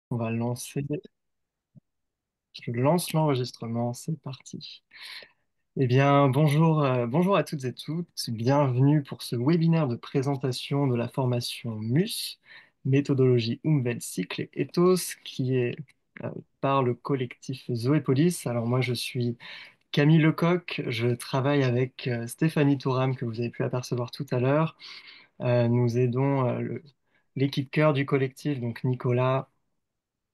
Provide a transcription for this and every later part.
On va lancer. Je lance l'enregistrement, c'est parti. Eh bien, bonjour, bonjour à toutes et tous. Bienvenue pour ce webinaire de présentation de la formation MUS, méthodologie Umweltcycle et Ethos, qui est euh, par le collectif Zoépolis. Alors moi, je suis Camille Lecoq. Je travaille avec Stéphanie Touram, que vous avez pu apercevoir tout à l'heure. Nous aidons l'équipe cœur du collectif, donc Nicolas,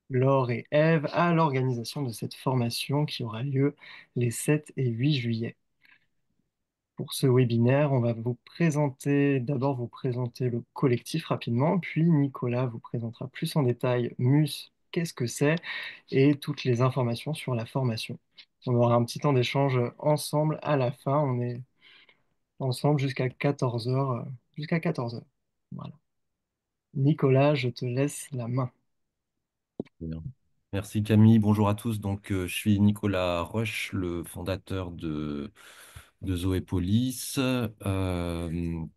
Laure et Ève, à l'organisation de cette formation qui aura lieu les 7 et 8 juillet. Pour ce webinaire, on va d'abord vous présenter le collectif rapidement, puis Nicolas vous présentera plus en détail MUS, qu'est-ce que c'est, et toutes les informations sur la formation. On aura un petit temps d'échange ensemble à la fin. On est ensemble jusqu'à 14 heures. Jusqu'à 14 heures. Voilà. Nicolas, je te laisse la main. Bien. Merci Camille, bonjour à tous. Je suis Nicolas Roche, le fondateur de Zoépolis. On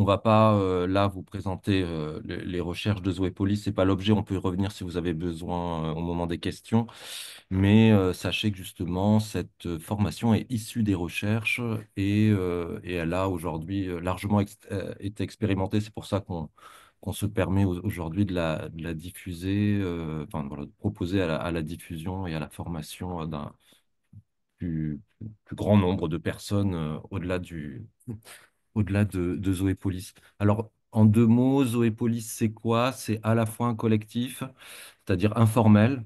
va pas là vous présenter les recherches de Zoépolis. C'est pas l'objet. On peut y revenir si vous avez besoin au moment des questions. Mais sachez que justement, cette formation est issue des recherches et elle a aujourd'hui largement été expérimentée. C'est pour ça qu'on se permet aujourd'hui de la diffuser, enfin, voilà, de proposer à la diffusion et à la formation d'un plus grand nombre de personnes au-delà de Zoépolis. Alors, en deux mots, Zoépolis, c'est quoi? C'est à la fois un collectif, c'est-à-dire informel,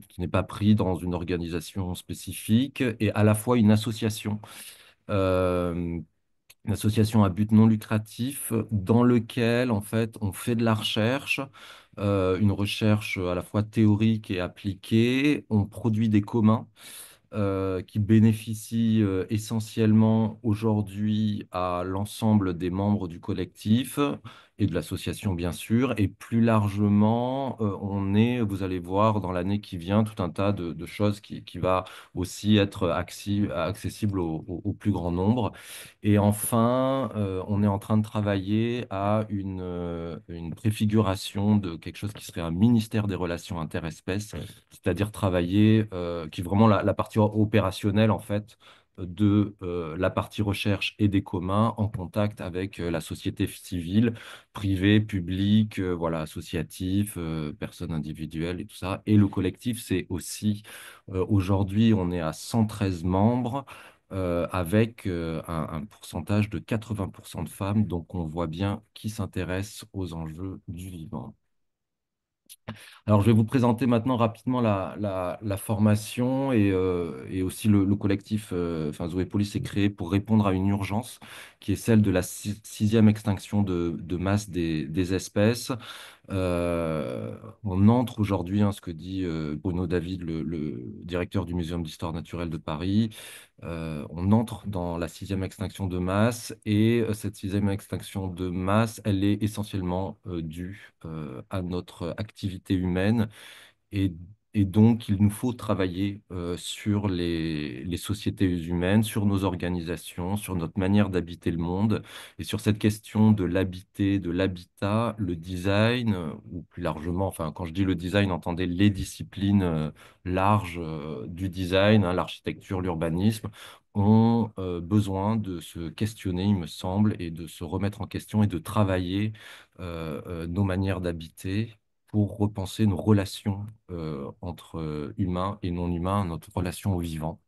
qui n'est pas pris dans une organisation spécifique, et à la fois euh, une association à but non lucratif dans lequel, en fait, on fait de la recherche, une recherche à la fois théorique et appliquée, on produit des communs qui bénéficie essentiellement aujourd'hui à l'ensemble des membres du collectif et de l'association, bien sûr. Et plus largement, vous allez voir dans l'année qui vient, tout un tas de choses qui va aussi être accessible au plus grand nombre. Et enfin, on est en train de travailler à une préfiguration de quelque chose qui serait un ministère des relations interespèces, c'est-à-dire travailler, qui est vraiment la partie opérationnelle en fait de la partie recherche et des communs en contact avec la société civile, privée, publique, voilà, associatif, personnes individuelles et tout ça. Et le collectif, c'est aussi, aujourd'hui, on est à 113 membres. Avec un pourcentage de 80% de femmes, donc on voit bien qui s'intéresse aux enjeux du vivant. Alors, je vais vous présenter maintenant rapidement la formation et aussi le collectif, enfin, Zoépolis est créé pour répondre à une urgence qui est celle de la sixième extinction de masse des espèces. On entre aujourd'hui, hein, ce que dit Bruno David, le directeur du Muséum d'histoire naturelle de Paris, on entre dans la sixième extinction de masse et cette sixième extinction de masse, elle est essentiellement due à notre activité humaine et, et donc, il nous faut travailler sur les sociétés humaines, sur nos organisations, sur notre manière d'habiter le monde. Et sur cette question de l'habiter, de l'habitat, le design, ou plus largement, enfin, quand je dis le design, entendez les disciplines larges du design, hein, l'architecture, l'urbanisme, ont besoin de se questionner, il me semble, et de se remettre en question et de travailler nos manières d'habiter pour repenser nos relations entre humains et non humains, notre relation au vivant.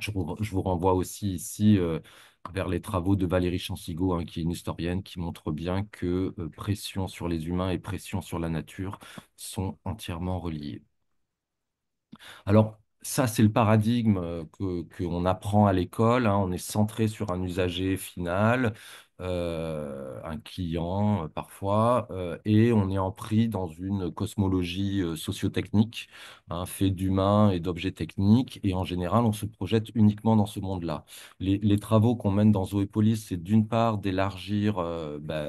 Je vous renvoie aussi ici vers les travaux de Valérie Chansigo, hein, qui est une historienne qui montre bien que pression sur les humains et pression sur la nature sont entièrement reliées. Alors, ça, c'est le paradigme qu'on apprend à l'école, hein. On est centré sur un usager final, un client parfois, et on est pris dans une cosmologie sociotechnique, hein, fait d'humains et d'objets techniques. Et en général, on se projette uniquement dans ce monde-là. Les travaux qu'on mène dans Zoépolis, c'est d'une part d'élargir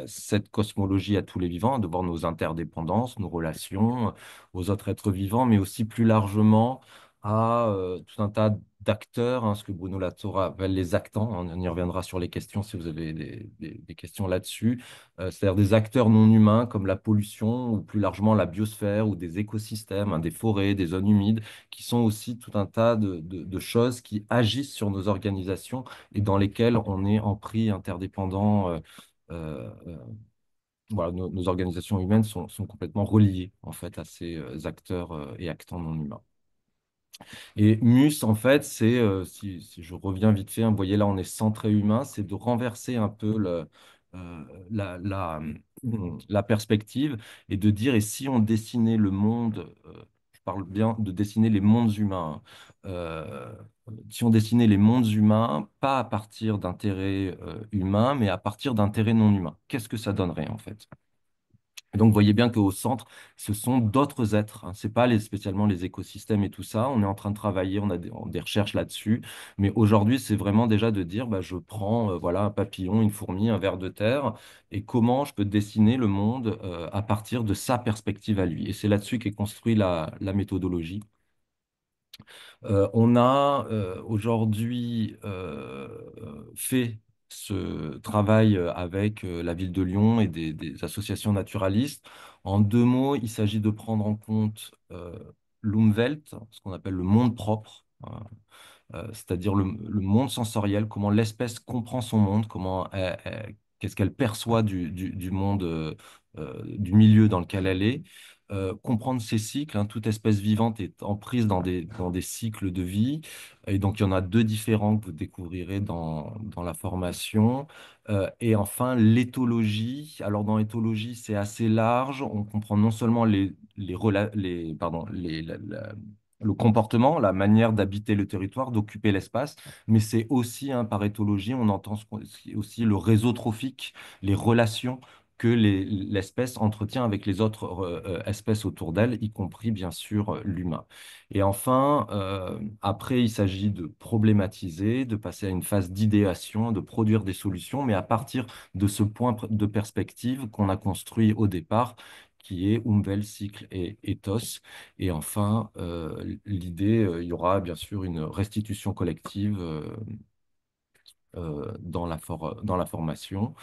cette cosmologie à tous les vivants, de voir nos interdépendances, nos relations aux autres êtres vivants, mais aussi plus largement à tout un tas d'acteurs, hein, ce que Bruno Latour appelle les actants. On y reviendra sur les questions si vous avez des questions là-dessus. C'est-à-dire des acteurs non humains comme la pollution ou plus largement la biosphère ou des écosystèmes, hein, des forêts, des zones humides, qui sont aussi tout un tas de choses qui agissent sur nos organisations et dans lesquelles on est en prix interdépendant. Euh, euh, voilà, nos organisations humaines sont complètement reliées en fait à ces acteurs et actants non humains. Et Mus, en fait, c'est, si je reviens vite fait, hein, vous voyez là, on est centré humain, c'est de renverser un peu euh, la, la, la perspective et de dire, et si on dessinait le monde, je parle bien de dessiner les mondes humains, hein, si on dessinait les mondes humains, pas à partir d'intérêts humains, mais à partir d'intérêts non humains, qu'est-ce que ça donnerait en fait? Et donc, vous voyez bien qu'au centre, ce sont d'autres êtres, hein. Ce n'est pas spécialement les écosystèmes et tout ça. On est en train de travailler, on a des recherches là-dessus. Mais aujourd'hui, c'est vraiment déjà de dire, bah, je prends voilà, un papillon, une fourmi, un ver de terre, et comment je peux dessiner le monde à partir de sa perspective à lui. Et c'est là-dessus qu'est construite la méthodologie. On a aujourd'hui fait ce travail avec la ville de Lyon et des associations naturalistes. En deux mots, il s'agit de prendre en compte l'Umwelt, ce qu'on appelle le monde propre, hein, c'est-à-dire le monde sensoriel, comment l'espèce comprend son monde, qu'est-ce qu'elle perçoit du monde, du milieu dans lequel elle est. Comprendre ses cycles, hein, toute espèce vivante est en prise dans des cycles de vie. Et donc, il y en a deux différents que vous découvrirez dans la formation. Et enfin, l'éthologie. Alors, dans l'éthologie, c'est assez large. On comprend non seulement pardon, le comportement, la manière d'habiter le territoire, d'occuper l'espace, mais c'est aussi, hein, par éthologie, on entend aussi le réseau trophique, les relations que l'espèce entretient avec les autres espèces autour d'elle, y compris bien sûr l'humain. Et enfin, après, il s'agit de problématiser, de passer à une phase d'idéation, de produire des solutions, mais à partir de ce point de perspective qu'on a construit au départ, qui est Umwelt, cycle et ethos. Et enfin, l'idée, il y aura bien sûr une restitution collective dans la formation.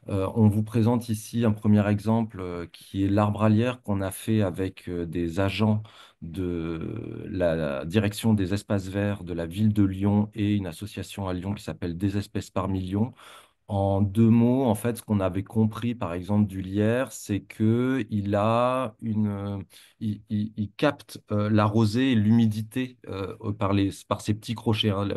On vous présente ici un premier exemple qui est l'arbre à lierre qu'on a fait avec des agents de la direction des espaces verts de la ville de Lyon et une association à Lyon qui s'appelle Des espèces par million. En deux mots, en fait, ce qu'on avait compris, par exemple, du lierre, c'est que il capte la rosée et l'humidité par ses petits crochets, hein.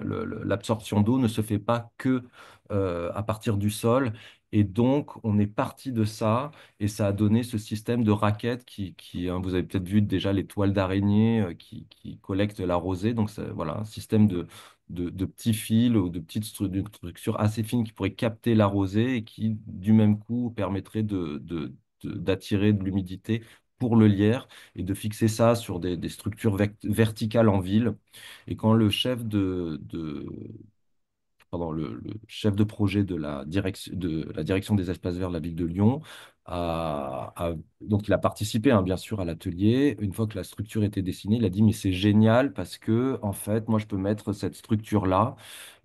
L'absorption d'eau ne se fait pas que à partir du sol. Et donc, on est parti de ça et ça a donné ce système de raquettes hein, vous avez peut-être vu déjà les toiles d'araignée qui collectent la rosée. Donc, voilà, un système de petits fils ou de petites structures assez fines qui pourraient capter la rosée et qui, du même coup, permettraient d'attirer de l'humidité pour le lierre et de fixer ça sur des structures verticales en ville. Et quand le chef de projet de la direction des espaces verts de la ville de Lyon donc il a participé, hein, bien sûr, à l'atelier. Une fois que la structure était dessinée, il a dit, mais c'est génial parce que, en fait, moi, je peux mettre cette structure-là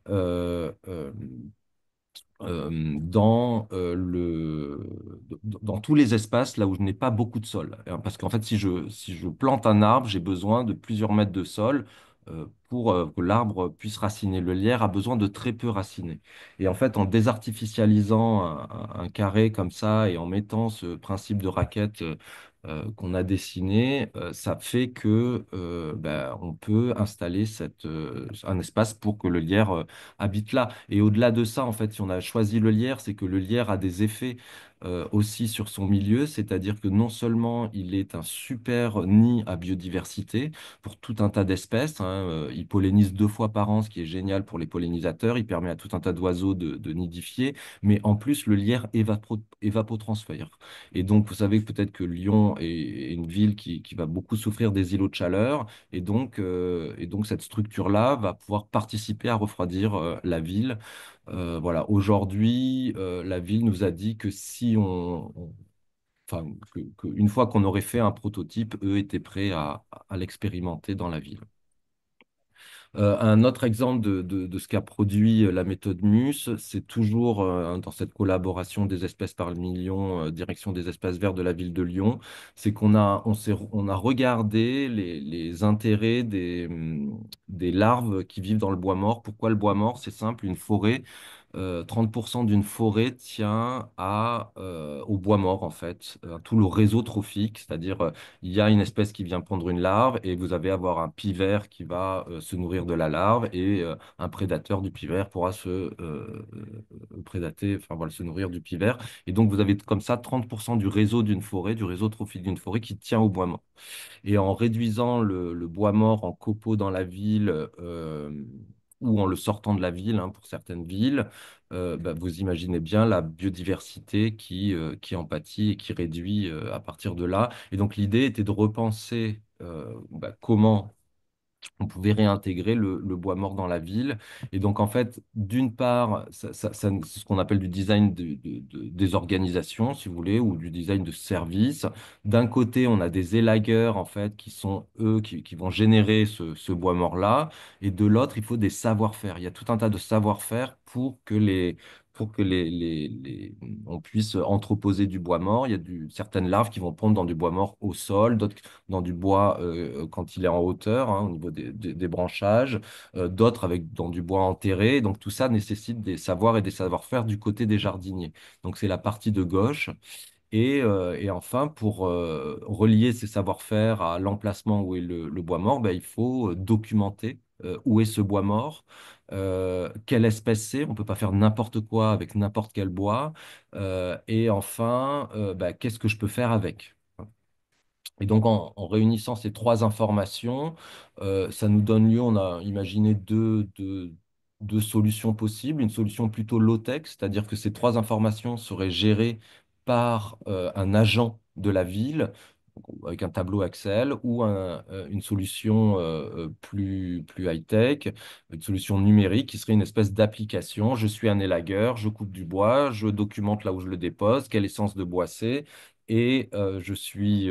euh, euh, dans tous les espaces là où je n'ai pas beaucoup de sol. Hein. Parce qu'en fait, si je plante un arbre, j'ai besoin de plusieurs mètres de sol pour que l'arbre puisse raciner. Le lierre a besoin de très peu raciner. Et en fait, en désartificialisant un carré comme ça et en mettant ce principe de raquette qu'on a dessiné, ça fait que ben, on peut installer un espace pour que le lierre habite là. Et au-delà de ça, en fait, si on a choisi le lierre, c'est que le lierre a des effets aussi sur son milieu, c'est-à-dire que non seulement il est un super nid à biodiversité pour tout un tas d'espèces, hein, il pollinise 2 fois par an, ce qui est génial pour les pollinisateurs, il permet à tout un tas d'oiseaux de nidifier, mais en plus le lierre évapotransfère. Et donc, vous savez peut-être que Lyon est une ville qui va beaucoup souffrir des îlots de chaleur, et donc cette structure-là va pouvoir participer à refroidir la ville. Voilà, aujourd'hui, la ville nous a dit que enfin, une fois qu'on aurait fait un prototype, eux étaient prêts à l'expérimenter dans la ville. Un autre exemple de ce qu'a produit la méthode MUS, c'est toujours dans cette collaboration des espèces par million, direction des espaces verts de la ville de Lyon, c'est on a regardé les intérêts des larves qui vivent dans le bois mort. Pourquoi le bois mort? C'est simple, une forêt. 30% d'une forêt tient au bois mort, en fait, tout le réseau trophique, c'est-à-dire il y a une espèce qui vient prendre une larve et vous allez avoir un pivert qui va se nourrir de la larve et un prédateur du pivert pourra prédater, enfin voilà, se nourrir du pivert. Et donc vous avez comme ça 30% du réseau d'une forêt, du réseau trophique d'une forêt qui tient au bois mort. Et en réduisant le bois mort en copeaux dans la ville ou en le sortant de la ville, hein, pour certaines villes, bah, vous imaginez bien la biodiversité qui en pâtit et qui réduit à partir de là. Et donc l'idée était de repenser bah, comment on pouvait réintégrer le bois mort dans la ville. Et donc, en fait, d'une part, c'est ce qu'on appelle du design des organisations, si vous voulez, ou du design de services. D'un côté, on a des élagueurs, en fait, qui sont eux qui vont générer ce bois mort-là. Et de l'autre, il faut des savoir-faire. Il y a tout un tas de savoir-faire pour que on puisse entreposer du bois mort. Il y a certaines larves qui vont pondre dans du bois mort au sol, d'autres dans du bois quand il est en hauteur, hein, au niveau des branchages, d'autres dans du bois enterré. Donc tout ça nécessite des savoirs et des savoir-faire du côté des jardiniers. Donc c'est la partie de gauche. Et enfin, pour relier ces savoir-faire à l'emplacement où est le bois mort, ben, il faut documenter où est ce bois mort, quelle espèce c'est, on ne peut pas faire n'importe quoi avec n'importe quel bois, et enfin, ben, qu'est-ce que je peux faire avec. Et donc, en réunissant ces trois informations, ça nous donne lieu, on a imaginé deux solutions possibles. Une solution plutôt low-tech, c'est-à-dire que ces trois informations seraient gérées par un agent de la ville, donc, avec un tableau Excel, ou une solution plus high-tech, une solution numérique qui serait une espèce d'application. Je suis un élagueur, je coupe du bois, je documente là où je le dépose, quelle essence de bois c'est et je suis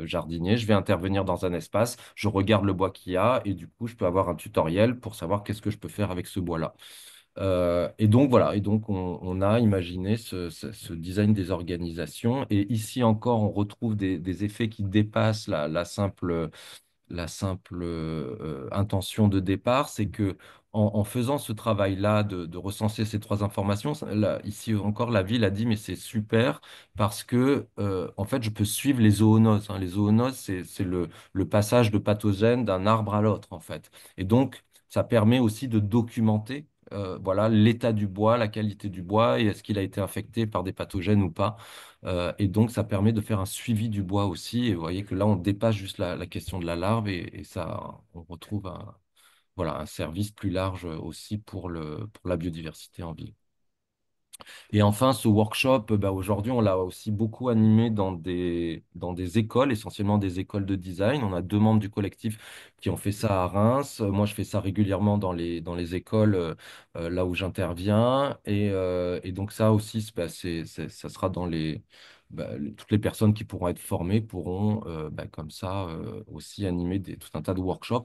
jardinier, je vais intervenir dans un espace, je regarde le bois qu'il y a et du coup, je peux avoir un tutoriel pour savoir qu'est-ce que je peux faire avec ce bois-là. Et donc voilà, et donc on a imaginé ce design des organisations. Et ici encore, on retrouve des effets qui dépassent la simple intention de départ, c'est que en faisant ce travail-là de recenser ces trois informations, ici encore, la ville a dit, mais c'est super parce que, en fait, je peux suivre les zoonoses, hein. Les zoonoses, c'est le passage de pathogènes d'un arbre à l'autre, en fait. Et donc, ça permet aussi de documenter, voilà, l'état du bois, la qualité du bois et est-ce qu'il a été infecté par des pathogènes ou pas. Et donc, ça permet de faire un suivi du bois aussi. Et vous voyez que là, on dépasse juste la question de la larve et ça, on retrouve voilà, un service plus large aussi pour la biodiversité en ville. Et enfin, ce workshop, bah, aujourd'hui, on l'a aussi beaucoup animé dans des écoles, essentiellement des écoles de design. On a deux membres du collectif qui ont fait ça à Reims. Moi, je fais ça régulièrement dans les écoles là où j'interviens. Et donc ça aussi, ça sera toutes les personnes qui pourront être formées pourront bah, comme ça aussi animer tout un tas de workshops.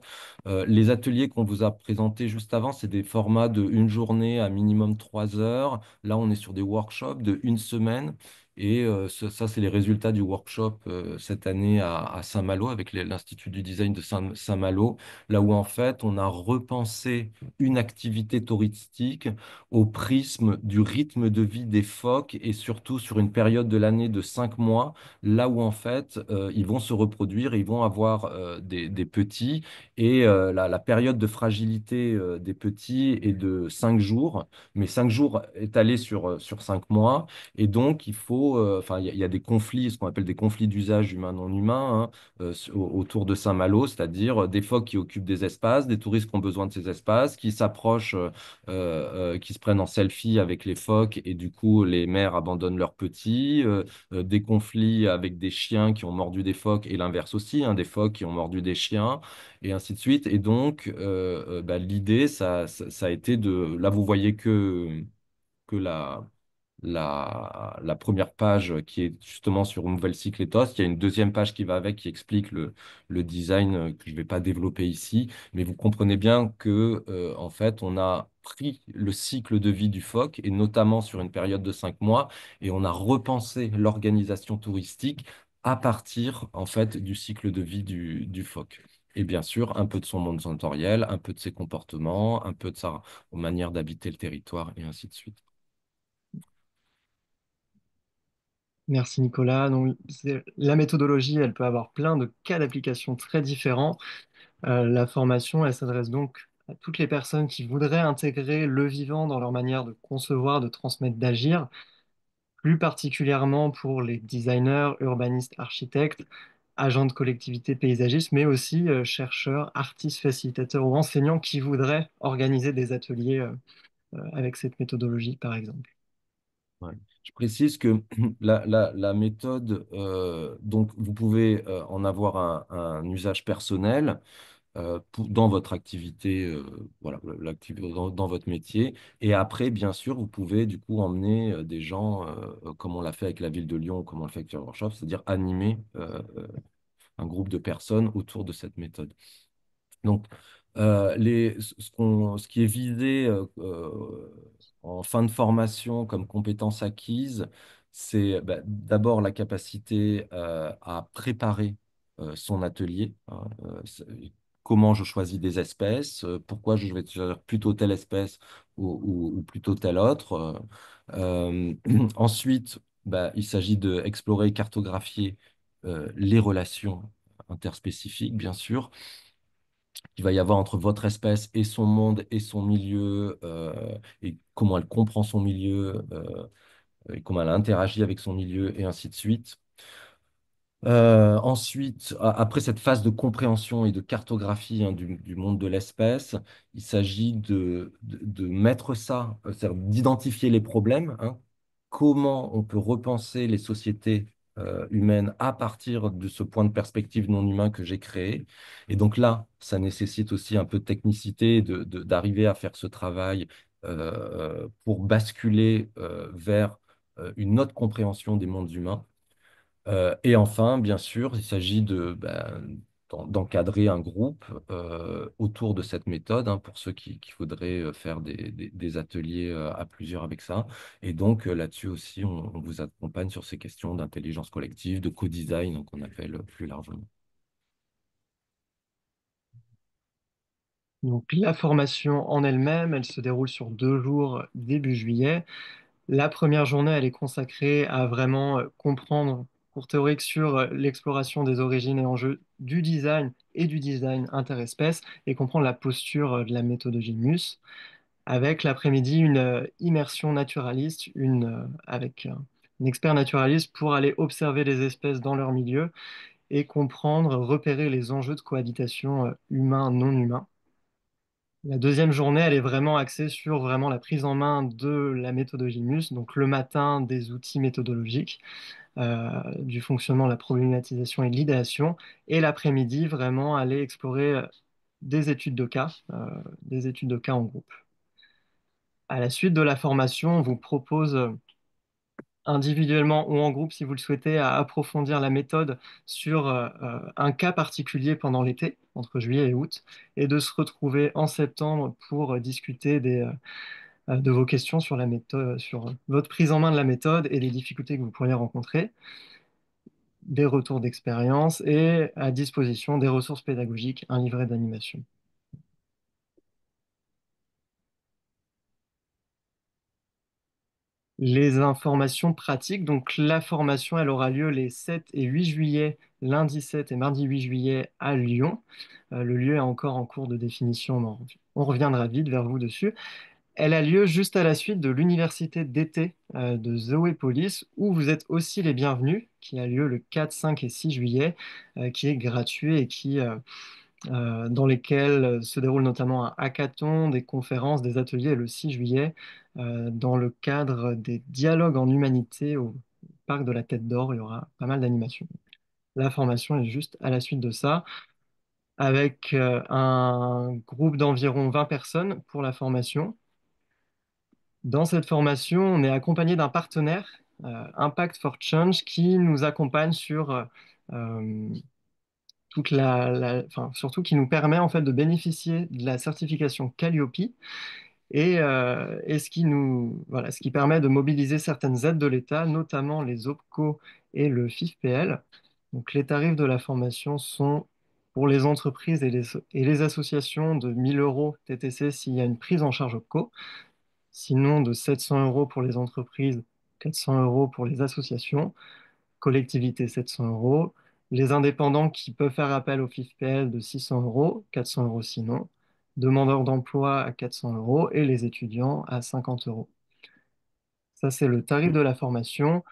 Les ateliers qu'on vous a présentés juste avant, c'est des formats de une journée à minimum 3 heures. Là, on est sur des workshops de une semaine. Et ça, c'est les résultats du workshop cette année à Saint-Malo avec l'Institut du design de Saint-Malo, là où en fait, on a repensé une activité touristique au prisme du rythme de vie des phoques et surtout sur une période de l'année de 5 mois, là où en fait, ils vont se reproduire et ils vont avoir des petits. Et la période de fragilité des petits est de 5 jours, mais 5 jours étalés sur 5 mois. Et donc, enfin, il y a des conflits, ce qu'on appelle des conflits d'usage humain-non humain, hein, autour de Saint-Malo, c'est-à-dire des phoques qui occupent des espaces, des touristes qui ont besoin de ces espaces, qui s'approchent, qui se prennent en selfie avec les phoques, et du coup, les mères abandonnent leurs petits, des conflits avec des chiens qui ont mordu des phoques, et l'inverse aussi, hein, des phoques qui ont mordu des chiens et ainsi de suite. Et donc, bah, l'idée, ça a été de... Là, vous voyez que la première page qui est justement sur Nouvelle Cycle Ethos. Il y a une deuxième page qui va avec qui explique le design que je ne vais pas développer ici. Mais vous comprenez bien que, en fait, on a pris le cycle de vie du phoque, et notamment sur une période de 5 mois, et on a repensé l'organisation touristique à partir, en fait, du cycle de vie du phoque. Et bien sûr, un peu de son monde sensoriel, un peu de ses comportements, un peu de sa manière d'habiter le territoire, et ainsi de suite. Merci Nicolas. Donc, la méthodologie, elle peut avoir plein de cas d'application très différents. La formation, elle s'adresse donc à toutes les personnes qui voudraient intégrer le vivant dans leur manière de concevoir, de transmettre, d'agir, plus particulièrement pour les designers, urbanistes, architectes, agents de collectivités paysagistes, mais aussi chercheurs, artistes, facilitateurs ou enseignants qui voudraient organiser des ateliers avec cette méthodologie, par exemple. Ouais. Je précise que la méthode, donc vous pouvez en avoir un usage personnel dans votre activité, voilà, dans votre métier. Et après, bien sûr, vous pouvez du coup emmener des gens, comme on l'a fait avec la ville de Lyon, comme on le fait avec Your Workshop, c'est-à-dire animer un groupe de personnes autour de cette méthode. Donc, ce qui est visé en fin de formation comme compétences acquises, c'est bah, d'abord la capacité à préparer son atelier, hein, comment je choisis des espèces, pourquoi je vais choisir plutôt telle espèce ou plutôt telle autre. Ensuite, bah, il s'agit d'explorer, cartographier les relations interspécifiques, bien sûr, qu'il va y avoir entre votre espèce et son monde et son milieu, et comment elle comprend son milieu, et comment elle interagit avec son milieu, et ainsi de suite. Ensuite, après cette phase de compréhension et de cartographie, hein, du monde de l'espèce, il s'agit de mettre ça, c'est-à-dire d'identifier les problèmes, hein. Comment on peut repenser les sociétés humaines à partir de ce point de perspective non humain que j'ai créé. Et donc là, ça nécessite aussi un peu de technicité, d'arriver à faire ce travail pour basculer vers une autre compréhension des mondes humains. Et enfin, bien sûr, il s'agit d'encadrer un groupe autour de cette méthode, hein, pour ceux qui voudraient faire des ateliers à plusieurs avec ça. Et donc là-dessus aussi, on vous accompagne sur ces questions d'intelligence collective, de co-design, donc on appelle plus largement. Donc, la formation en elle-même, elle se déroule sur 2 jours début juillet. La première journée, elle est consacrée à vraiment comprendre, cours théorique sur l'exploration des origines et enjeux du design et du design interespèce et comprendre la posture de la méthodologie MUS. Avec l'après-midi, une immersion naturaliste, avec un expert naturaliste pour aller observer les espèces dans leur milieu et comprendre, repérer les enjeux de cohabitation humain-non humain. La deuxième journée, elle est vraiment axée sur vraiment la prise en main de la méthodologie MUS, donc le matin des outils méthodologiques, du fonctionnement, de la problématisation et de l'idéation, et l'après-midi, vraiment aller explorer des études de cas en groupe. À la suite de la formation, on vous propose individuellement ou en groupe, si vous le souhaitez, à approfondir la méthode sur un cas particulier pendant l'été, entre juillet et août, et de se retrouver en septembre pour discuter de vos questions sur la méthode, sur votre prise en main de la méthode et les difficultés que vous pourriez rencontrer, des retours d'expérience et à disposition des ressources pédagogiques, un livret d'animation. Les informations pratiques, donc la formation, elle aura lieu les 7 et 8 juillet, lundi 7 et mardi 8 juillet à Lyon. Le lieu est encore en cours de définition, mais on reviendra vite vers vous dessus. Elle a lieu juste à la suite de l'université d'été de Zoépolis, où vous êtes aussi les bienvenus, qui a lieu le 4, 5 et 6 juillet, qui est gratuit et dans lesquels se déroulent notamment un hackathon, des conférences, des ateliers le 6 juillet, dans le cadre des dialogues en humanité au parc de la Tête d'Or. Il y aura pas mal d'animations. La formation est juste à la suite de ça, avec un groupe d'environ 20 personnes pour la formation. Dans cette formation, on est accompagné d'un partenaire, Impact for Change, qui nous accompagne sur euh, enfin, surtout qui nous permet en fait de bénéficier de la certification Calliope et voilà, ce qui permet de mobiliser certaines aides de l'État, notamment les OPCO et le FIFPL. Donc, les tarifs de la formation sont pour les entreprises et les associations de 1 000 euros TTC s'il y a une prise en charge OPCO, sinon de 700 euros pour les entreprises, 400 euros pour les associations, collectivités 700 euros, les indépendants qui peuvent faire appel au FIFPL de 600 euros, 400 euros sinon, demandeurs d'emploi à 400 euros et les étudiants à 50 euros. Ça, c'est le tarif de la formation.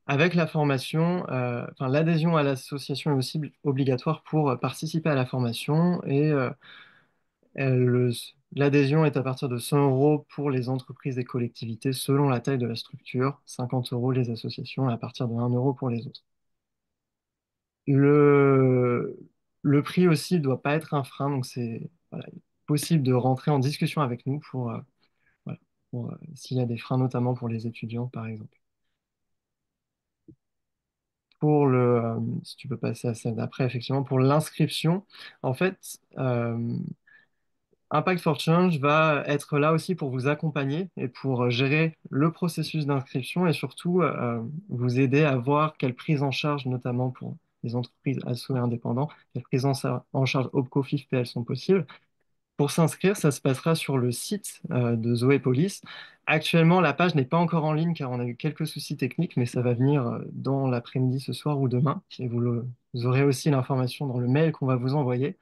Avec la formation, enfin, l'adhésion à l'association est aussi obligatoire pour participer à la formation et elle- l'adhésion est à partir de 100 euros pour les entreprises et collectivités selon la taille de la structure, 50 euros les associations et à partir de 1 euro pour les autres. Le, le prix aussi ne doit pas être un frein, donc c'est voilà, possible de rentrer en discussion avec nous voilà, s'il y a des freins, notamment pour les étudiants, par exemple. Si tu peux passer à celle d'après, effectivement, pour l'inscription, en fait, Impact for Change va être là aussi pour vous accompagner et pour gérer le processus d'inscription et surtout vous aider à voir quelle prise en charge, notamment pour les entreprises asso et indépendants, quelles prises en charge OPCO, FIFPL sont possibles. Pour s'inscrire, ça se passera sur le site de Zoé Police. Actuellement, la page n'est pas encore en ligne car on a eu quelques soucis techniques, mais ça va venir dans l'après-midi ce soir ou demain. Et vous aurez aussi l'information dans le mail qu'on va vous envoyer.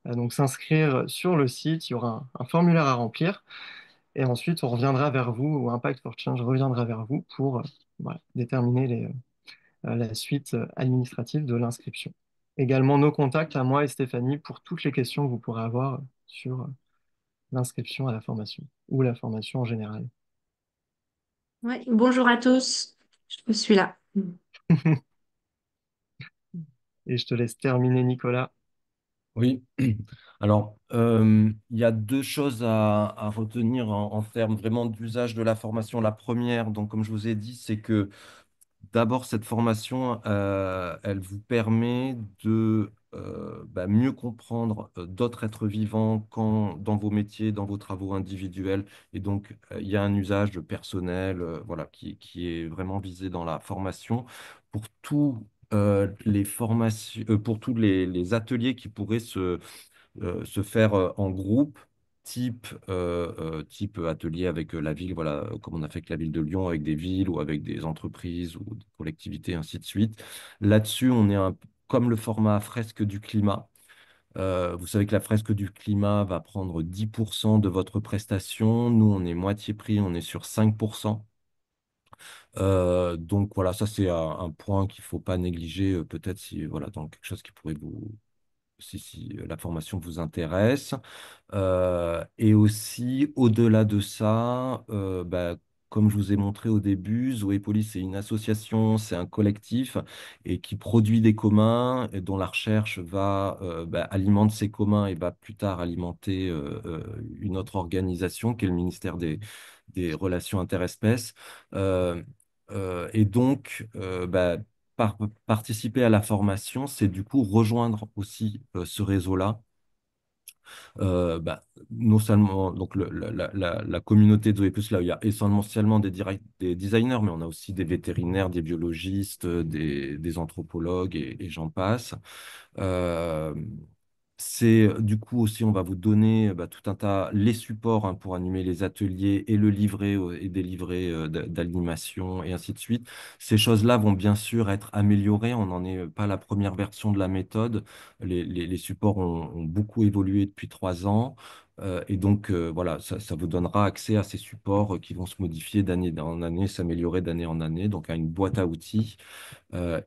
Donc s'inscrire sur le site, il y aura un formulaire à remplir et ensuite on reviendra vers vous ou Impact for Change reviendra vers vous pour voilà, déterminer la suite administrative de l'inscription. Également nos contacts à moi et Stéphanie pour toutes les questions que vous pourrez avoir sur l'inscription à la formation ou la formation en général. Ouais, bonjour à tous, je suis là. Et je te laisse terminer, Nicolas. Oui, alors il y a deux choses à retenir en termes vraiment d'usage de la formation. La première, donc comme je vous ai dit, c'est que d'abord, cette formation, elle vous permet de mieux comprendre d'autres êtres vivants dans vos métiers, dans vos travaux individuels. Et donc, il y a un usage personnel, voilà, qui est vraiment visé dans la formation pour tous les formations, pour tous les ateliers qui pourraient se faire en groupe, type atelier avec la ville, voilà, comme on a fait avec la ville de Lyon, avec des villes ou avec des entreprises ou des collectivités, ainsi de suite. Là-dessus, on est comme le format fresque du climat. Vous savez que la fresque du climat va prendre 10% de votre prestation. Nous, on est moitié prix, on est sur 5%. Donc voilà, ça c'est un point qu'il ne faut pas négliger, peut-être si voilà, dans quelque chose qui pourrait si la formation vous intéresse. Et aussi, au-delà de ça, comme je vous ai montré au début, Zoé Police, c'est une association, c'est un collectif et qui produit des communs et dont la recherche alimente ces communs et va plus tard alimenter une autre organisation qui est le ministère des Relations interespèces. Euh, et donc, participer à la formation, c'est du coup rejoindre aussi ce réseau-là non seulement donc la communauté de Zoé Plus, là, il y a essentiellement des designers, mais on a aussi des vétérinaires, des biologistes, des anthropologues et j'en passe. Euh, c'est du coup aussi, on va vous donner tout un tas, les supports hein, pour animer les ateliers et le livret et des livrets d'animation et ainsi de suite. Ces choses-là vont bien sûr être améliorées. On n'en est pas la première version de la méthode. Les supports ont beaucoup évolué depuis 3 ans. Et donc, voilà, ça vous donnera accès à ces supports qui vont se modifier d'année en année, s'améliorer d'année en année, donc à une boîte à outils.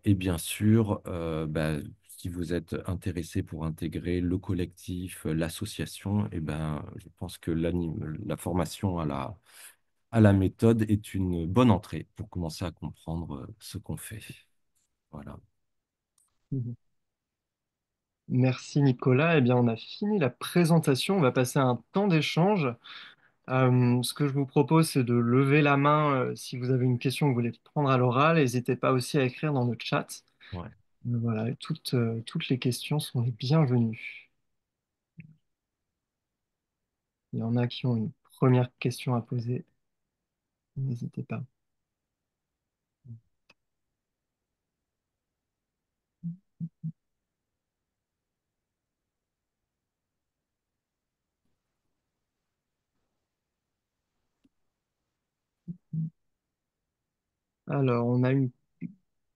Et bien sûr, si vous êtes intéressé pour intégrer le collectif, l'association, je pense que la formation à la méthode est une bonne entrée pour commencer à comprendre ce qu'on fait. Voilà. Mhm. Merci Nicolas. Eh bien, on a fini la présentation. On va passer à un temps d'échange. Ce que je vous propose, c'est de lever la main si vous avez une question que vous voulez prendre à l'oral. N'hésitez pas aussi à écrire dans le chat. Ouais. Voilà, et toutes les questions sont les bienvenues. Il y en a qui ont une première question à poser. N'hésitez pas. Alors, on a eu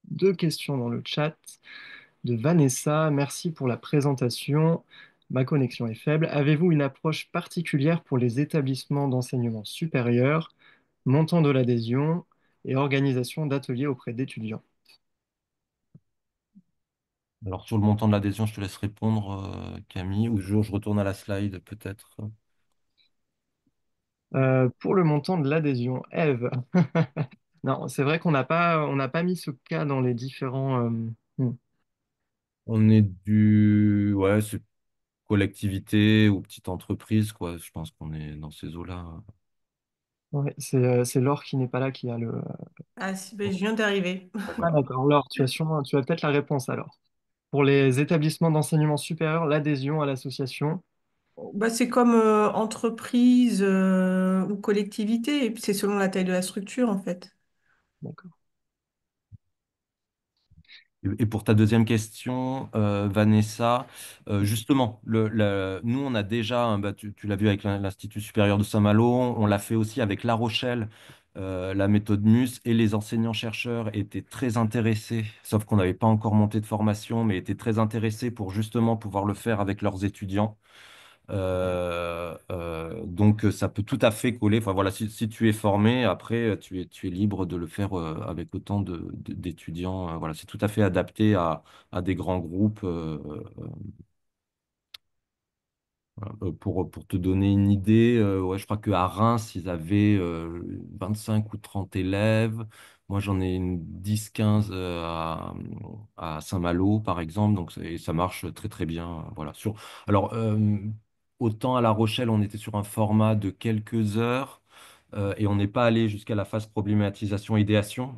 deux questions dans le chat de Vanessa. Merci pour la présentation. Ma connexion est faible. Avez-vous une approche particulière pour les établissements d'enseignement supérieur, montant de l'adhésion et organisation d'ateliers auprès d'étudiants? Alors, sur le montant de l'adhésion, je te laisse répondre, Camille, ou je retourne à la slide peut-être. Pour le montant de l'adhésion, Eve. Non, c'est vrai qu'on n'a pas mis ce cas dans les différents. Hmm. On est ouais, c'est collectivité ou petite entreprise, quoi. Je pense qu'on est dans ces eaux-là. Ouais, c'est Laure qui n'est pas là qui a le. Ah, si, ben, je viens d'arriver. Ah, Voilà. d'accord, Laure, tu as peut-être la réponse alors. Pour les établissements d'enseignement supérieur, l'adhésion à l'association. Bah, c'est comme entreprise ou collectivité, et puis c'est selon la taille de la structure, en fait. D'accord. Et pour ta deuxième question, Vanessa, justement, nous, on a déjà, bah, tu l'as vu avec l'Institut supérieur de Saint-Malo, on l'a fait aussi avec La Rochelle, la méthode MUS, et les enseignants-chercheurs étaient très intéressés, sauf qu'on n'avait pas encore monté de formation, mais étaient très intéressés pour justement pouvoir le faire avec leurs étudiants. Donc ça peut tout à fait coller. Enfin voilà, si tu es formé, après tu es libre de le faire avec autant d'étudiants. Voilà, c'est tout à fait adapté à des grands groupes. Voilà. Pour te donner une idée, ouais, je crois qu'à Reims, ils avaient 25 ou 30 élèves. Moi, j'en ai une 10-15 à Saint-Malo, par exemple. Donc, et ça marche très, très bien. Voilà. Alors, autant à La Rochelle, on était sur un format de quelques heures. Et on n'est pas allé jusqu'à la phase problématisation-idéation.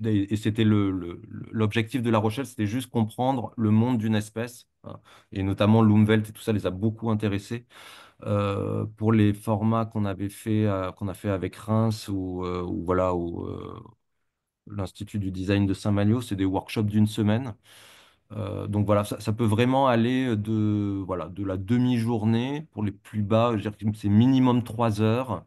Et c'était l'objectif de La Rochelle, c'était juste comprendre le monde d'une espèce, hein. Et notamment l'Umwelt et tout ça les a beaucoup intéressés. Pour les formats qu'on a fait avec Reims ou voilà, ou l'Institut du design de Saint-Malo, c'est des workshops d'une semaine. Donc voilà, ça peut vraiment aller voilà, de la demi-journée pour les plus bas, je veux dire que c'est minimum 3 heures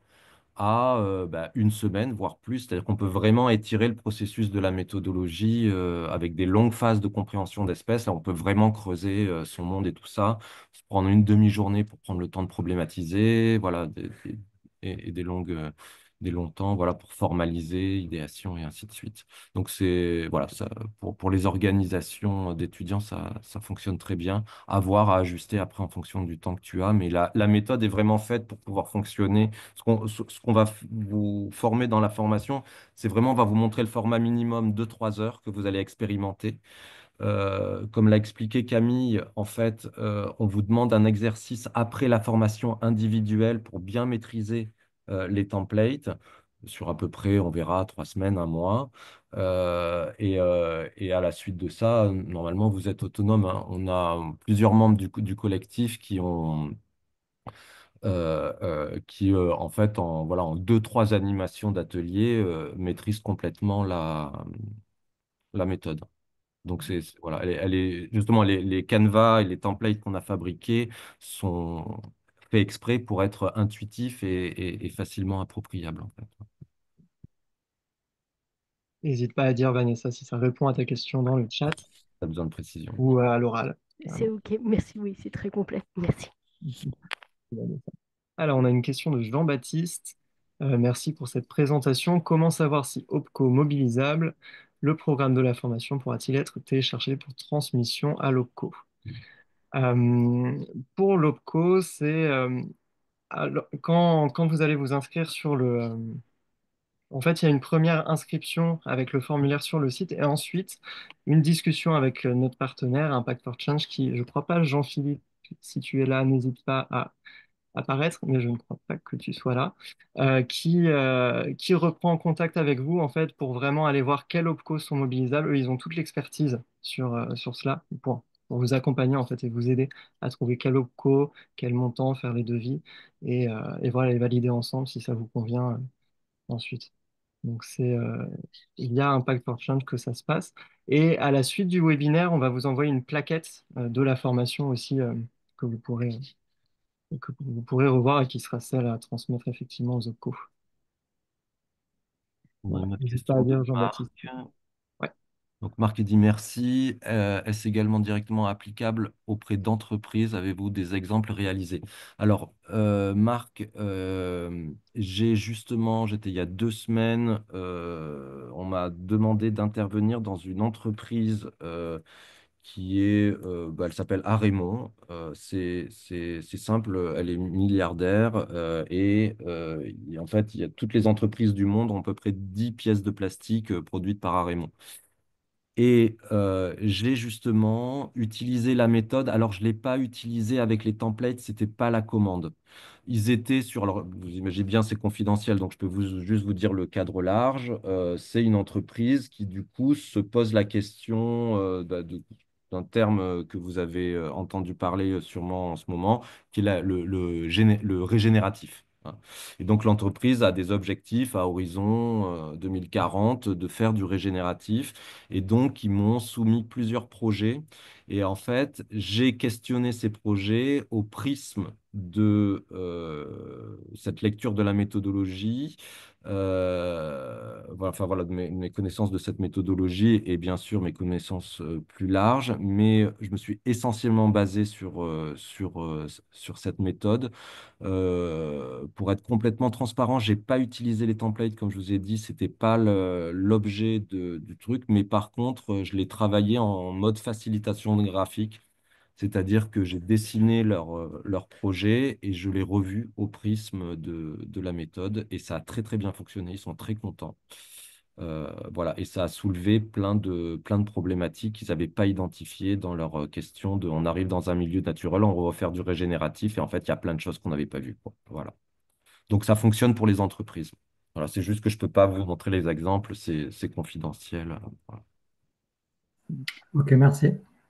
à bah, une semaine, voire plus. C'est-à-dire qu'on peut vraiment étirer le processus de la méthodologie avec des longues phases de compréhension d'espèces. Là, on peut vraiment creuser son monde et tout ça, se prendre une demi-journée pour prendre le temps de problématiser, voilà, et des longs temps, voilà, pour formaliser, idéation et ainsi de suite. Donc c'est voilà, ça, pour les organisations d'étudiants, ça fonctionne très bien. À voir, à ajuster après en fonction du temps que tu as, mais la méthode est vraiment faite pour pouvoir fonctionner. Ce qu'on va vous former dans la formation, c'est vraiment, on va vous montrer le format minimum de 3 heures que vous allez expérimenter. Comme l'a expliqué Camille, en fait, on vous demande un exercice après la formation individuelle pour bien maîtriser les templates sur à peu près, on verra, 3 semaines, un mois. Et à la suite de ça, normalement, vous êtes autonome, hein. On a plusieurs membres du collectif qui en fait, voilà, en deux, trois animations d'atelier, maîtrisent complètement la méthode. Donc, voilà, justement, les canevas et les templates qu'on a fabriqués sont faits exprès pour être intuitifs et facilement appropriables, en fait. N'hésite pas à dire, Vanessa, si ça répond à ta question dans le chat Pas besoin de précision. ou à l'oral, C'est carrément. OK. Merci, oui, c'est très complet. Merci. Alors, on a une question de Jean-Baptiste. Merci pour cette présentation. Comment savoir si OPCO mobilisable, le programme de la formation pourra-t-il être téléchargé pour transmission à l'OPCO? Euh, pour l'OPCO, quand vous allez vous inscrire sur le. En fait, il y a une première inscription avec le formulaire sur le site et ensuite une discussion avec notre partenaire Impact for Change qui, je crois pas, Jean-Philippe, si tu es là, n'hésite pas à apparaître, mais je ne crois pas que tu sois là, qui reprend contact avec vous en fait pour vraiment aller voir quels OPCO sont mobilisables. Eux, ils ont toute l'expertise sur cela pour vous accompagner en fait et vous aider à trouver quel OPCO, quel montant, faire les devis et voilà, les valider ensemble si ça vous convient ensuite. Donc il y a Impact for Change que ça se passe. Et à la suite du webinaire, on va vous envoyer une plaquette de la formation aussi que vous pourrez que vous pourrez revoir et qui sera celle à transmettre effectivement aux OPCO. On a Voilà. une autre N'hésite pas à question de dire Jean-Baptiste. Marc. Ouais. Donc Marc dit merci. Est-ce également directement applicable auprès d'entreprises? Avez-vous des exemples réalisés? Alors, Marc, j'étais il y a 2 semaines, on m'a demandé d'intervenir dans une entreprise elle s'appelle Arémon. C'est simple, elle est milliardaire en fait, il y a toutes les entreprises du monde ont à peu près 10 pièces de plastique produites par Arémon. Et j'ai justement utilisé la méthode. Alors, je ne l'ai pas utilisé avec les templates, ce n'était pas la commande. Ils étaient sur. Alors, vous imaginez bien, c'est confidentiel, donc je peux juste vous dire le cadre large. C'est une entreprise qui, du coup, se pose la question d'un terme que vous avez entendu parler sûrement en ce moment, qui est le régénératif, hein. Et donc, l'entreprise a des objectifs à horizon 2040 de faire du régénératif. Et donc, ils m'ont soumis plusieurs projets. Et en fait, j'ai questionné ces projets au prisme de cette lecture de la méthodologie, voilà, enfin voilà, de mes connaissances de cette méthodologie et bien sûr mes connaissances plus larges. Mais je me suis essentiellement basé sur cette méthode. Pour être complètement transparent, j'ai pas utilisé les templates, comme je vous ai dit, c'était pas l'objet du truc, mais par contre, je l'ai travaillé en mode facilitation graphique, c'est-à-dire que j'ai dessiné leur projet et je l'ai revu au prisme de la méthode et ça a très très bien fonctionné, ils sont très contents. Voilà, et ça a soulevé plein de problématiques qu'ils n'avaient pas identifiées dans leur question de on arrive dans un milieu naturel, on va faire du régénératif et en fait, il y a plein de choses qu'on n'avait pas vues, quoi. Voilà. Donc ça fonctionne pour les entreprises. Voilà, c'est juste que je ne peux pas vous montrer les exemples, c'est confidentiel. Voilà. Ok, merci.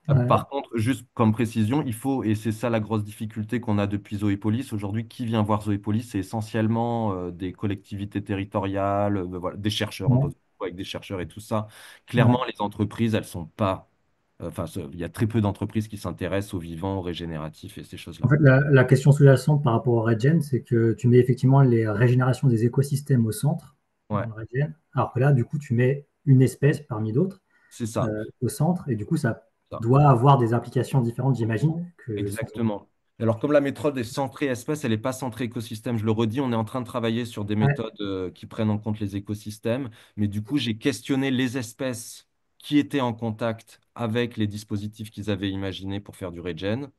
Ouais. Par contre, juste comme précision, il faut, et c'est ça la grosse difficulté qu'on a depuis Zoépolis, aujourd'hui, qui vient voir Zoépolis, c'est essentiellement des collectivités territoriales, voilà, des chercheurs, on Ouais. bosse beaucoup avec des chercheurs et tout ça. Ouais. Clairement, les entreprises, elles sont pas, enfin, il y a très peu d'entreprises qui s'intéressent au vivant, au régénératif et ces En choses-là. fait, la question sous-jacente par rapport au regen, c'est que tu mets effectivement les régénérations des écosystèmes au centre dans Ouais, le regen, alors que là, du coup, tu mets une espèce parmi d'autres c'est ça. au centre, et du coup, ça Ça. doit avoir des implications différentes, j'imagine, que sans. Exactement. Alors, comme la méthode est centrée espèce, elle n'est pas centrée écosystème. Je le redis, on est en train de travailler sur des Ouais, méthodes qui prennent en compte les écosystèmes. Mais du coup, j'ai questionné les espèces qui étaient en contact avec les dispositifs qu'ils avaient imaginés pour faire du regen.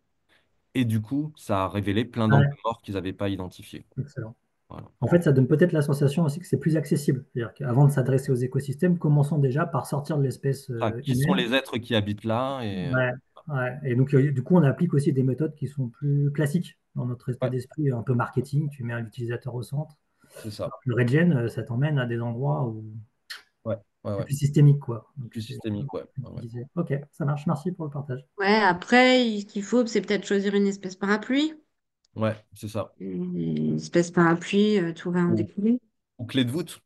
Et du coup, ça a révélé plein d'angles ouais, morts qu'ils n'avaient pas identifiés. excellent. Voilà. En fait, ça donne peut-être la sensation aussi que c'est plus accessible. C'est-à-dire qu'avant de s'adresser aux écosystèmes, commençons déjà par sortir de l'espèce Ah, qui sont humaine. les êtres qui habitent là Ouais, ouais. Et donc, du coup, on applique aussi des méthodes qui sont plus classiques dans notre état ouais, d'esprit, un peu marketing. Tu mets l'utilisateur au centre. c'est ça. Le regen, ça t'emmène à des endroits où Ouais, ouais, c'est ouais. plus systémique, quoi. Donc, Plus c'est systémique, ouais. Ouais, ouais. utilisé. Ok, ça marche. Merci pour le partage. Ouais, après, ce qu'il faut, c'est peut-être choisir une espèce parapluie. Ouais, c'est ça. Une espèce parapluie, tout va en découler. Ou clé de voûte.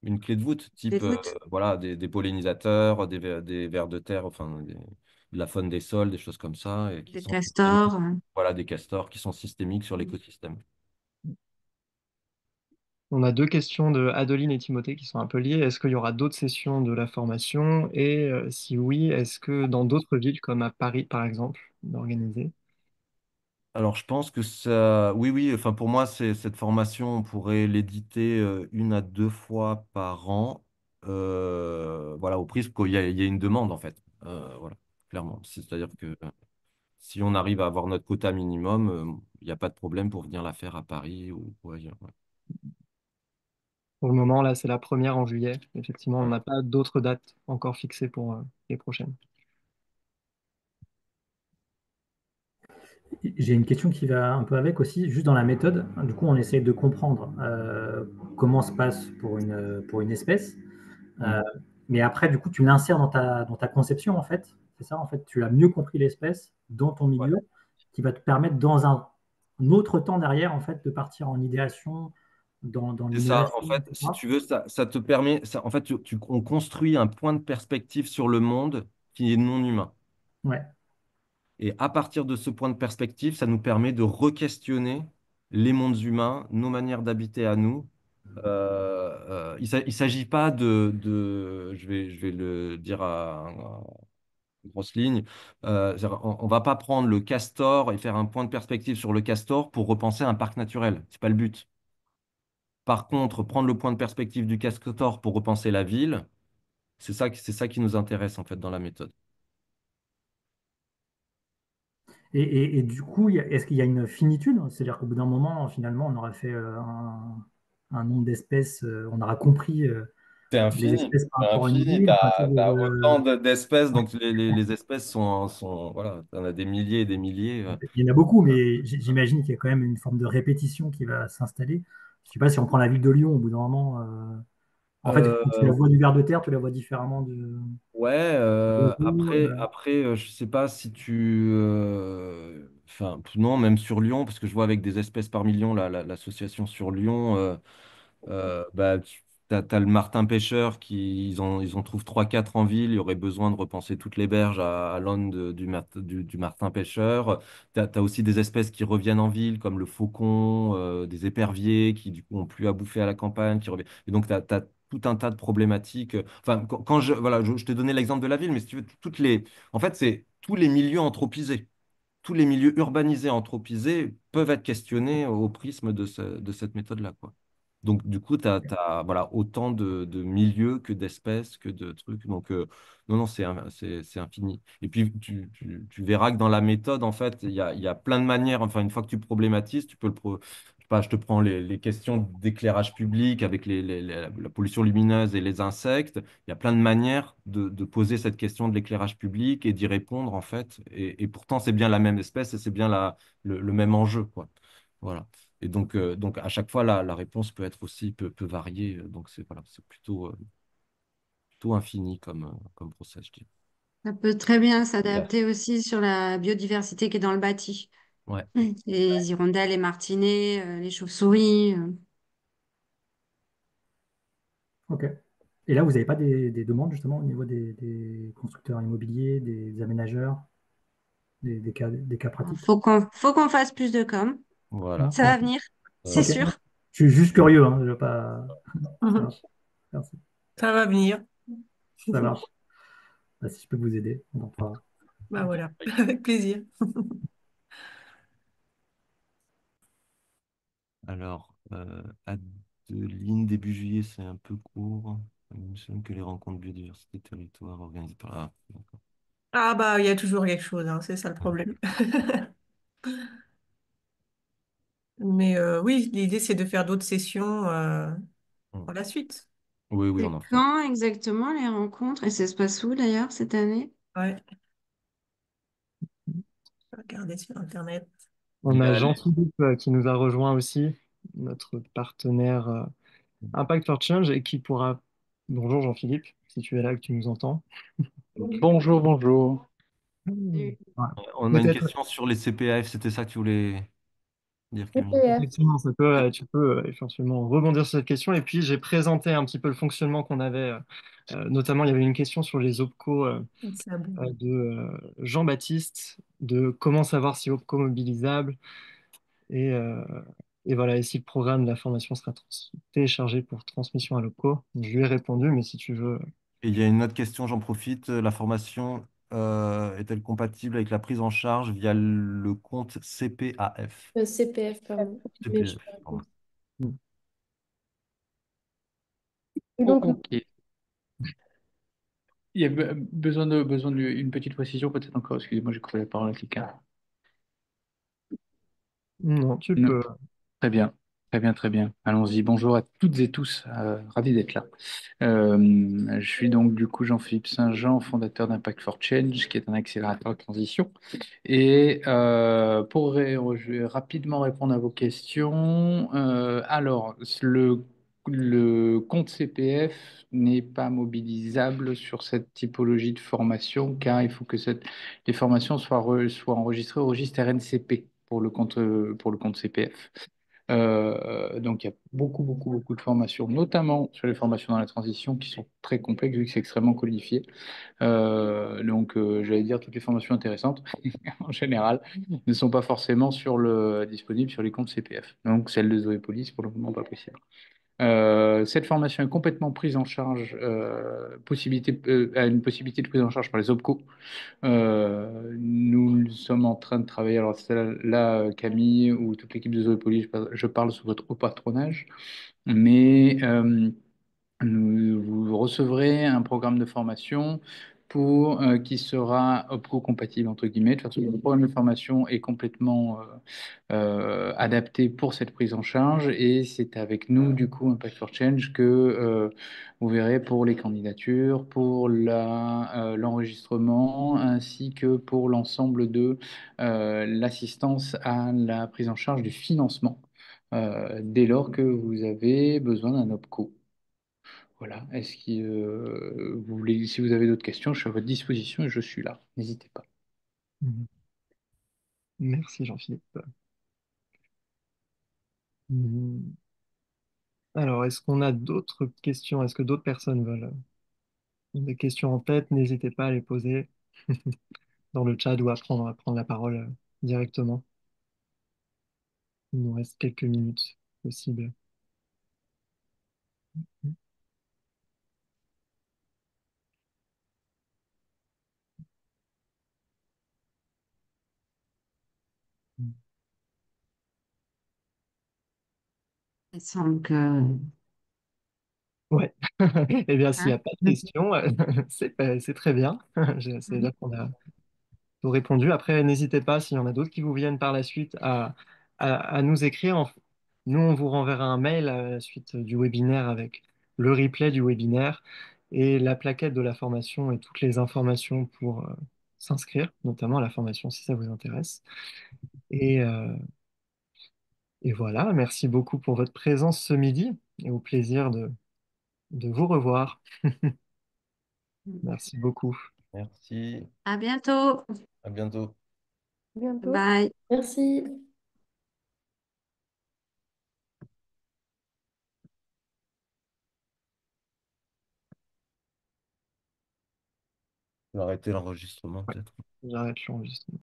Une clé de voûte, Les type voûtes, voilà, des pollinisateurs, des vers de terre, enfin de la faune des sols, des choses comme ça, et qui des sont systémiques. castors. Voilà, des castors qui sont systémiques sur l'écosystème. On a deux questions de Adeline et Timothée qui sont un peu liées. Est-ce qu'il y aura d'autres sessions de la formation? Et si oui, est-ce que dans d'autres villes, comme à Paris par exemple, d'organiser? Alors, je pense que ça. Oui, oui, enfin, pour moi, cette formation, on pourrait l'éditer 1 à 2 fois par an. Voilà, au prix qu'il y a une demande, en fait. Voilà, clairement. C'est-à-dire que si on arrive à avoir notre quota minimum, il n'y a pas de problème pour venir la faire à Paris ou ailleurs. Ouais. Pour le moment, là, c'est la première en juillet. Effectivement, on Ouais. n'a pas d'autres dates encore fixées pour les prochaines. J'ai une question qui va un peu avec aussi, juste dans la méthode. Du coup, on essaie de comprendre comment se passe pour une espèce. Euh, Mhm. mais après, du coup, tu l'insères dans ta conception, en fait. C'est ça, en fait. Tu as mieux compris l'espèce dans ton Ouais. milieu, qui va te permettre, dans un autre temps derrière, en fait, de partir en idéation, dans C'est ça, en l'innovation, fait, si etc. tu veux, ça te permet, en fait, on construit un point de perspective sur le monde qui est non humain. Ouais. Et à partir de ce point de perspective, ça nous permet de re-questionner les mondes humains, nos manières d'habiter à nous. Il ne s'agit pas je vais le dire à grosse ligne, c'est-à-dire, on ne va pas prendre le castor et faire un point de perspective sur le castor pour repenser un parc naturel. C'est pas le but. Par contre, prendre le point de perspective du castor pour repenser la ville, c'est ça qui nous intéresse en fait dans la méthode. Et du coup, est-ce qu'il y a une finitude? C'est-à-dire qu'au bout d'un moment, finalement, on aura fait un nombre d'espèces, on aura compris C'est les infini. espèces par C'est rapport à une infini. ville. Enfin, tu vois, T'as autant d'espèces, donc les espèces voilà, t'en as des milliers et des milliers. il y en a beaucoup, mais j'imagine qu'il y a quand même une forme de répétition qui va s'installer. Je ne sais pas si on prend la ville de Lyon, au bout d'un moment, en fait, quand tu la Euh, vois du ver de terre, tu la vois différemment de ouais, Bordeaux, je sais pas si enfin, non, même sur Lyon, parce que je vois avec des espèces par million, l'association sur Lyon. Bah, t'as le martin pêcheur ils en trouvent trois quatre en ville. Il y aurait besoin de repenser toutes les berges à l'aune du martin pêcheur. T'as aussi des espèces qui reviennent en ville, comme le faucon, des éperviers qui du coup ont plus à bouffer à la campagne, qui reviennent. Et donc t'as tout un tas de problématiques. Enfin, voilà, je t'ai donné l'exemple de la ville, mais si tu veux, en fait, c'est tous les milieux anthropisés. Tous les milieux urbanisés, anthropisés peuvent être questionnés au prisme de cette méthode-là, quoi. Donc, du coup, tu as, voilà, autant de milieux que d'espèces, que de trucs. Donc, non, non, c'est infini. Et puis, tu verras que dans la méthode, en fait, il y a plein de manières. Enfin, une fois que tu problématises, tu peux je sais pas, je te prends les questions d'éclairage public avec la pollution lumineuse et les insectes. Il y a plein de manières de poser cette question de l'éclairage public et d'y répondre, en fait. Et pourtant, c'est bien la même espèce et c'est bien le même enjeu, quoi. Voilà. Et donc à chaque fois, la réponse peut être aussi, peut varier. Donc, voilà, c'est plutôt infini comme process, je dirais. Ça peut très bien Yeah. s'adapter aussi sur la biodiversité qui est dans le bâti. Ouais. Les hirondelles, les martinets, les chauves-souris. ok. Et là, vous n'avez pas des demandes justement au niveau des constructeurs immobiliers, des aménageurs, des cas pratiques? Faut qu'on fasse plus de com. Hmm. Voilà. Ça va venir, c'est Ok. sûr. Je suis juste curieux, hein, je veux pas. Ça marche. Merci. Ça va venir. Ça marche. Bah, si je peux vous aider, on en parlera. Bah voilà, avec plaisir. Alors, Adeline, début juillet, c'est un peu court. Il me semble que les rencontres biodiversité territoire organisées par... Ah, d'accord. Ah bah il y a toujours quelque chose, hein, c'est ça le problème. Mais oui, l'idée c'est de faire d'autres sessions Hmm. par la suite. Oui, oui, on C'est en fera. quand exactement les rencontres et ça se passe où d'ailleurs cette année? Ouais, je vais regarder sur Internet. On Il a a... Jean-Philippe qui nous a rejoint aussi, notre partenaire Impact for Change, et qui pourra... Bonjour Jean-Philippe, si tu es là, que tu nous entends. Bonjour, bonjour. Du- Ouais. On a une Peut-être. question sur les CPAF, c'était ça que tu voulais dire, Camille? CPF. Effectivement, tu peux éventuellement rebondir sur cette question. Et puis, j'ai présenté un petit peu le fonctionnement qu'on avait. Notamment, il y avait une question sur les OPCO C'est à bout. de Jean-Baptiste, de comment savoir si OPCO mobilisable. Et, euh, et voilà, et si le programme de la formation sera téléchargé pour transmission à l'OPCO. Je lui ai répondu, mais si tu veux. Et il y a une autre question, j'en profite. La formation est-elle compatible avec la prise en charge via le compte CPAF? CPF, pardon. Mais je CPF, peux pardon. répondre. Et donc, Ok. Il y a besoin d'une petite précision peut-être encore. Excusez-moi, j'ai coupé la parole à quelqu'un. Non, tu Non, peux. très bien. Très bien, très bien. Allons-y. Bonjour à toutes et tous. Ravi d'être là. Je suis donc du coup Jean-Philippe Saint-Jean, fondateur d'Impact for Change, qui est un accélérateur de transition. Et je vais rapidement répondre à vos questions. Alors, le compte CPF n'est pas mobilisable sur cette typologie de formation, car il faut que les formations soient enregistrées au registre RNCP pour le compte CPF. Donc, il y a beaucoup, beaucoup, beaucoup de formations, notamment sur les formations dans la transition, qui sont très complexes vu que c'est extrêmement codifié. J'allais dire, toutes les formations intéressantes, en général, ne sont pas forcément disponibles sur les comptes CPF. Donc, celle de Zoépolis, pour le moment, pas possible. Cette formation est complètement prise en charge, a une possibilité de prise en charge par les OPCO. Nous sommes en train de travailler, alors c'est là, Camille ou toute l'équipe de Zoépolis, je parle sous votre haut patronage, mais vous recevrez un programme de formation qui sera OPCO compatible, entre guillemets. De toute façon, le programme de formation est complètement adapté pour cette prise en charge et c'est avec nous, du coup, Impact for Change, que vous verrez pour les candidatures, pour l'enregistrement, ainsi que pour l'ensemble de l'assistance à la prise en charge du financement, dès lors que vous avez besoin d'un OPCO. Voilà. Est-ce que vous voulez, si vous avez d'autres questions, je suis à votre disposition et je suis là. N'hésitez pas. Mhm. Merci Jean-Philippe. Mhm. Alors, est-ce qu'on a d'autres questions? Est-ce que d'autres personnes veulent ont des questions en tête? N'hésitez pas à les poser dans le chat ou à prendre la parole directement. Il nous reste quelques minutes possibles. Il semble que... Ouais. Eh bien, s'il n'y Hein? a pas de questions, c'est très bien. C'est-à-dire qu'on a tout répondu. Après, n'hésitez pas, s'il y en a d'autres qui vous viennent par la suite, à nous écrire. Nous, on vous renverra un mail à la suite du webinaire avec le replay du webinaire et la plaquette de la formation et toutes les informations pour s'inscrire, notamment à la formation si ça vous intéresse. Et, euh, et voilà, merci beaucoup pour votre présence ce midi et au plaisir de vous revoir. Merci beaucoup. Merci, À bientôt. à bientôt. Bientôt. Bye. Merci. Je vais arrêter l'enregistrement peut-être. J'arrête l'enregistrement.